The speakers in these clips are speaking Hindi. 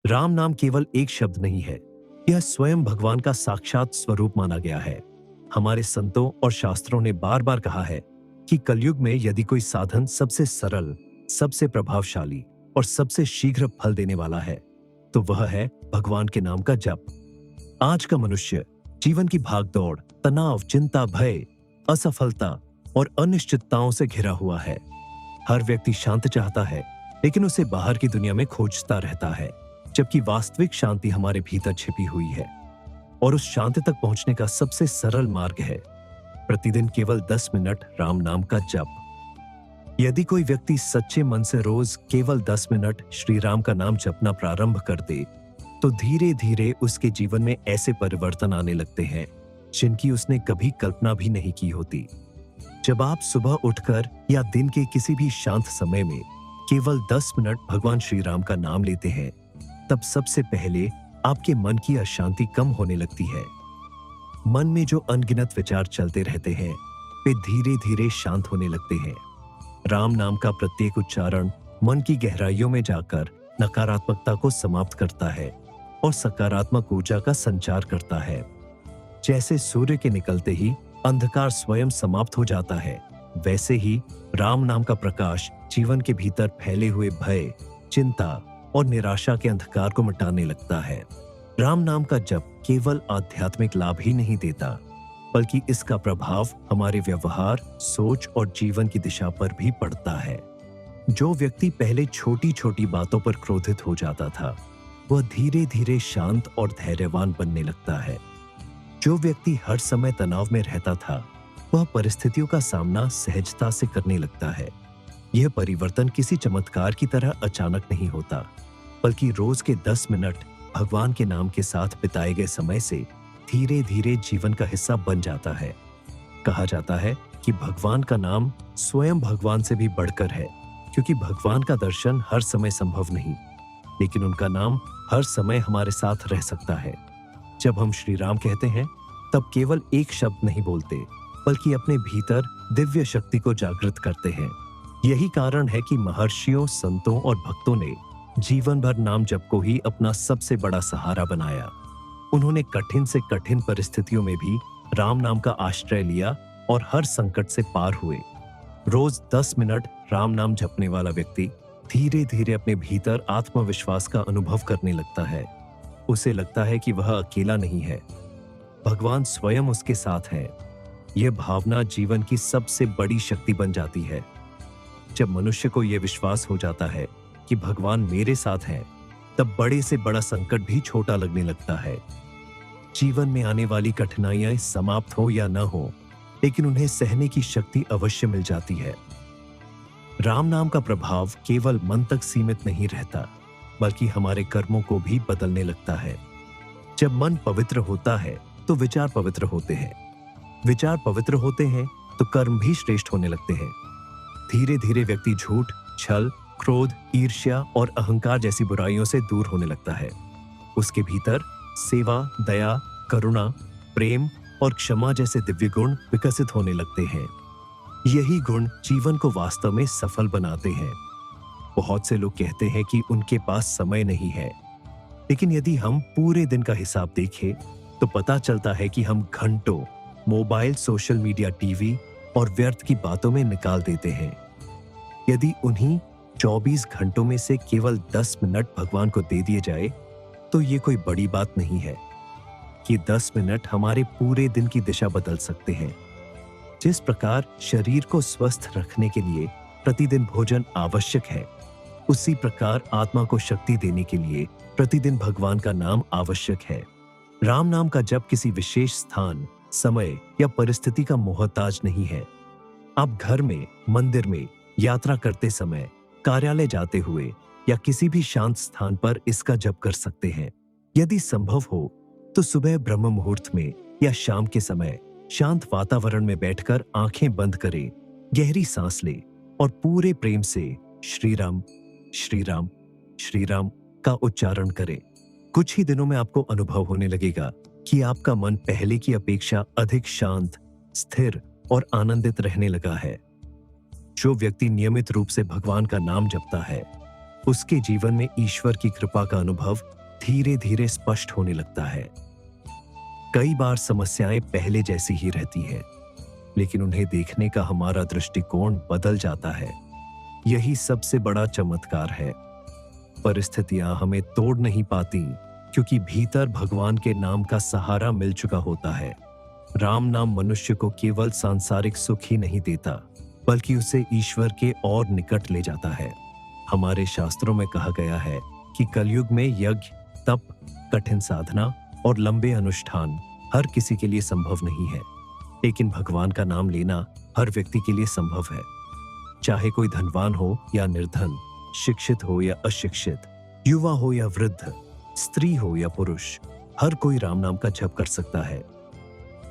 राम नाम केवल एक शब्द नहीं है, यह स्वयं भगवान का साक्षात स्वरूप माना गया है। हमारे संतों और शास्त्रों ने बार बार कहा है कि कलयुग में यदि कोई साधन सबसे सरल, सबसे प्रभावशाली और सबसे शीघ्र फल देने वाला है, तो वह है भगवान के नाम का जप। आज का मनुष्य जीवन की भागदौड़, तनाव, चिंता, भय, असफलता और अनिश्चितताओं से घिरा हुआ है। हर व्यक्ति शांत चाहता है, लेकिन उसे बाहर की दुनिया में खोजता रहता है, जबकि वास्तविक शांति हमारे भीतर छिपी हुई है। और उस शांति तक पहुंचने का सबसे सरल मार्ग है प्रतिदिन केवल 10 मिनट राम नाम का जप। यदि कोई व्यक्ति सच्चे मन से रोज केवल 10 मिनट श्री राम का नाम जपना प्रारंभ कर दे, तो धीरे धीरे उसके जीवन में ऐसे परिवर्तन आने लगते हैं जिनकी उसने कभी कल्पना भी नहीं की होती। जब आप सुबह उठकर या दिन के किसी भी शांत समय में केवल 10 मिनट भगवान श्री राम का नाम लेते हैं, तब सबसे पहले आपके मन की अशांति कम होने लगती है। मन में जो अनगिनत विचार चलते रहते हैं, वे धीरे धीरे शांत होने लगते हैं। राम नाम का प्रत्येक उच्चारण मन की गहराइयों में जाकर नकारात्मकता को समाप्त करता है और सकारात्मक ऊर्जा का संचार करता है। जैसे सूर्य के निकलते ही अंधकार स्वयं समाप्त हो जाता है, वैसे ही राम नाम का प्रकाश जीवन के भीतर फैले हुए भय, चिंता और निराशा के अंधकार को मिटाने लगता है। राम नाम का जप केवल आध्यात्मिक लाभ ही नहीं देता, बल्कि इसका प्रभाव हमारे व्यवहार, सोच और जीवन की दिशा पर भी पड़ता है। जो व्यक्ति पहले छोटी छोटी बातों पर क्रोधित हो जाता था, वह धीरे धीरे शांत और धैर्यवान बनने लगता है। जो व्यक्ति हर समय तनाव में रहता था, वह परिस्थितियों का सामना सहजता से करने लगता है। यह परिवर्तन किसी चमत्कार की तरह अचानक नहीं होता, बल्कि रोज के 10 मिनट भगवान के नाम के साथ बिताए गए समय से धीरे धीरे जीवन का हिस्सा बन जाता है। कहा जाता है कि भगवान का नाम स्वयं भगवान से भी बढ़कर है, क्योंकि भगवान का दर्शन हर समय संभव नहीं, लेकिन उनका नाम हर समय हमारे साथ रह सकता है। जब हम श्री राम कहते हैं, तब केवल एक शब्द नहीं बोलते, बल्कि अपने भीतर दिव्य शक्ति को जागृत करते हैं। यही कारण है कि महर्षियों, संतों और भक्तों ने जीवन भर नाम जप को ही अपना सबसे बड़ा सहारा बनाया। उन्होंने कठिन से कठिन परिस्थितियों में भी राम नाम का आश्रय लिया और हर संकट से पार हुए। रोज 10 मिनट राम नाम जपने वाला व्यक्ति धीरे धीरे अपने भीतर आत्मविश्वास का अनुभव करने लगता है। उसे लगता है कि वह अकेला नहीं है, भगवान स्वयं उसके साथ है। यह भावना जीवन की सबसे बड़ी शक्ति बन जाती है। जब मनुष्य को यह विश्वास हो जाता है कि भगवान मेरे साथ है, तब बड़े से बड़ा संकट भी छोटा लगने लगता है। जीवन में आने वाली कठिनाइयां समाप्त हो या न हो, लेकिन उन्हें सहने की शक्ति अवश्य मिल जाती है। राम नाम का प्रभाव केवल मन तक सीमित नहीं रहता, बल्कि हमारे कर्मों को भी बदलने लगता है। जब मन पवित्र होता है, तो विचार पवित्र होते हैं। विचार पवित्र होते हैं, तो कर्म भी श्रेष्ठ होने लगते हैं। धीरे धीरे व्यक्ति झूठ, छल, क्रोध, ईर्ष्या और अहंकार जैसी बुराइयों से दूर होने लगता है। उसके भीतर सेवा, दया, करुणा, प्रेम और क्षमा जैसे दिव्य गुण विकसित होने लगते हैं। यही गुण जीवन को वास्तव में सफल बनाते हैं। बहुत से लोग कहते हैं कि उनके पास समय नहीं है, लेकिन यदि हम पूरे दिन का हिसाब देखें, तो पता चलता है कि हम घंटों मोबाइल, सोशल मीडिया, टीवी और व्यर्थ की बातों में निकाल देते हैं। यदि उन्हीं 24 घंटों में से केवल 10 मिनट भगवान को दे दिए जाए, तो ये कोई बड़ी बात नहीं है। ये 10 मिनट हमारे पूरे दिन की दिशा बदल सकते हैं। जिस प्रकार शरीर को स्वस्थ रखने के लिए प्रतिदिन भोजन आवश्यक है, उसी प्रकार आत्मा को शक्ति देने के लिए प्रतिदिन भगवान का नाम आवश्यक है। राम नाम का जप किसी विशेष स्थान, समय या परिस्थिति का मोहताज नहीं है। आप घर में, मंदिर में, यात्रा करते समय, कार्यालय जाते हुए या किसी भी शांत स्थान पर इसका जप कर सकते हैं। यदि संभव हो तो सुबह ब्रह्म मुहूर्त में या शाम के समय शांत वातावरण में बैठकर आंखें बंद करें, गहरी सांस लें और पूरे प्रेम से श्री राम, श्री राम, श्री राम का उच्चारण करें। कुछ ही दिनों में आपको अनुभव होने लगेगा कि आपका मन पहले की अपेक्षा अधिक शांत, स्थिर और आनंदित रहने लगा है। जो व्यक्ति नियमित रूप से भगवान का नाम जपता है, उसके जीवन में ईश्वर की कृपा का अनुभव धीरे धीरे स्पष्ट होने लगता है। कई बार समस्याएं पहले जैसी ही रहती हैं, लेकिन उन्हें देखने का हमारा दृष्टिकोण बदल जाता है। यही सबसे बड़ा चमत्कार है। परिस्थितियां हमें तोड़ नहीं पाती, क्योंकि भीतर भगवान के नाम का सहारा मिल चुका होता है। राम नाम मनुष्य को केवल सांसारिक सुख ही नहीं देता, बल्कि उसे ईश्वर के और निकट ले जाता है। हमारे शास्त्रों में कहा गया है कि कलयुग में यज्ञ, तप, कठिन साधना और लंबे अनुष्ठान हर किसी के लिए संभव नहीं है, लेकिन भगवान का नाम लेना हर व्यक्ति के लिए संभव है। चाहे कोई धनवान हो या निर्धन, शिक्षित हो या अशिक्षित, युवा हो या वृद्ध, स्त्री हो या पुरुष, हर कोई राम नाम का जप कर सकता है।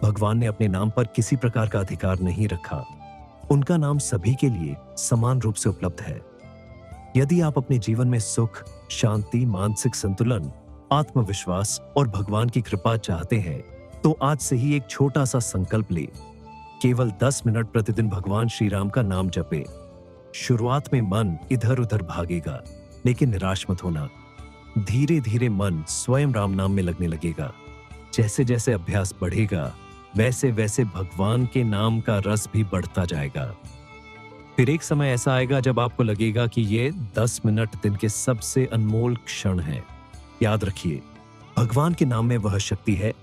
भगवान ने अपने नाम पर किसी प्रकार का अधिकार नहीं रखा। उनका नाम सभी के लिए समान रूप से उपलब्ध है। यदि आप अपने जीवन में सुख, शांति, मानसिक संतुलन, आत्मविश्वास और भगवान की कृपा चाहते हैं, तो आज से ही एक छोटा सा संकल्प ले। केवल 10 मिनट प्रतिदिन भगवान श्री राम का नाम जपे। शुरुआत में मन इधर उधर भागेगा, लेकिन निराश मत होना। धीरे धीरे मन स्वयं राम नाम में लगने लगेगा। जैसे जैसे अभ्यास बढ़ेगा, वैसे वैसे भगवान के नाम का रस भी बढ़ता जाएगा। फिर एक समय ऐसा आएगा जब आपको लगेगा कि ये 10 मिनट दिन के सबसे अनमोल क्षण हैं। याद रखिए, भगवान के नाम में वह शक्ति है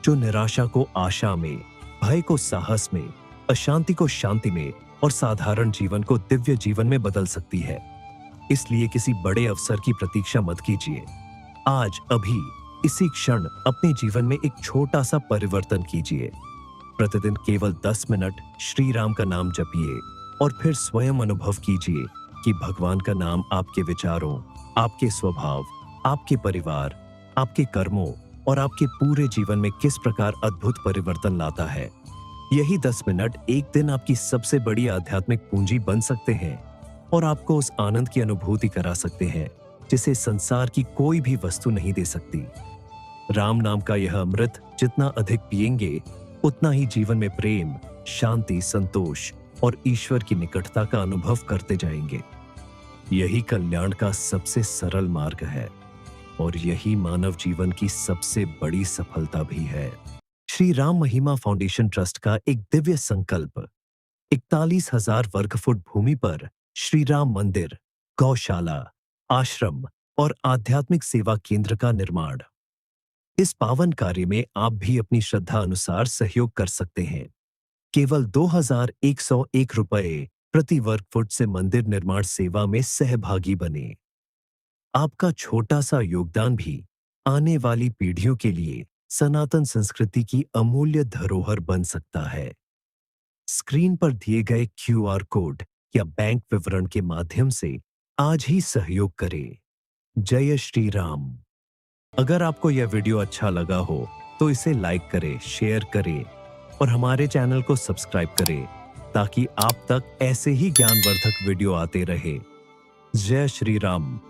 जो निराशा को आशा में, भय को साहस में, अशांति को शांति में और साधारण जीवन को दिव्य जीवन में बदल सकती है। इसलिए किसी बड़े अवसर की प्रतीक्षा मत कीजिए। आज, अभी, इसी क्षण अपने जीवन में एक छोटा सा परिवर्तन कीजिए। प्रतिदिन केवल 10 मिनट श्री राम का नाम जपिए और फिर स्वयं अनुभव कीजिए कि भगवान का नाम आपके विचारों, आपके स्वभाव, आपके परिवार, आपके कर्मों और आपके पूरे जीवन में किस प्रकार अद्भुत परिवर्तन लाता है। यही 10 मिनट एक दिन आपकी सबसे बड़ी आध्यात्मिक पूंजी बन सकते हैं और आपको उस आनंद की अनुभूति करा सकते हैं जिसे संसार की कोई भी वस्तु नहीं दे सकती। राम नाम का यह अमृत जितना अधिक पिएंगे, उतना ही जीवन में प्रेम, शांति, संतोष और ईश्वर की निकटता का अनुभव करते जाएंगे। यही कल्याण का सबसे सरल मार्ग है और यही मानव जीवन की सबसे बड़ी सफलता भी है। श्री राम महिमा फाउंडेशन ट्रस्ट का एक दिव्य संकल्प, 41,000 वर्ग फुट भूमि पर श्री राम मंदिर, गौशाला, आश्रम और आध्यात्मिक सेवा केंद्र का निर्माण। इस पावन कार्य में आप भी अपनी श्रद्धा अनुसार सहयोग कर सकते हैं। केवल 2,101 रुपए प्रति वर्ग फुट से मंदिर निर्माण सेवा में सहभागी बने। आपका छोटा सा योगदान भी आने वाली पीढ़ियों के लिए सनातन संस्कृति की अमूल्य धरोहर बन सकता है। स्क्रीन पर दिए गए QR कोड या बैंक विवरण के माध्यम से आज ही सहयोग करें। जय श्री राम। अगर आपको यह वीडियो अच्छा लगा हो तो इसे लाइक करें, शेयर करें और हमारे चैनल को सब्सक्राइब करें, ताकि आप तक ऐसे ही ज्ञानवर्धक वीडियो आते रहे। जय श्री राम।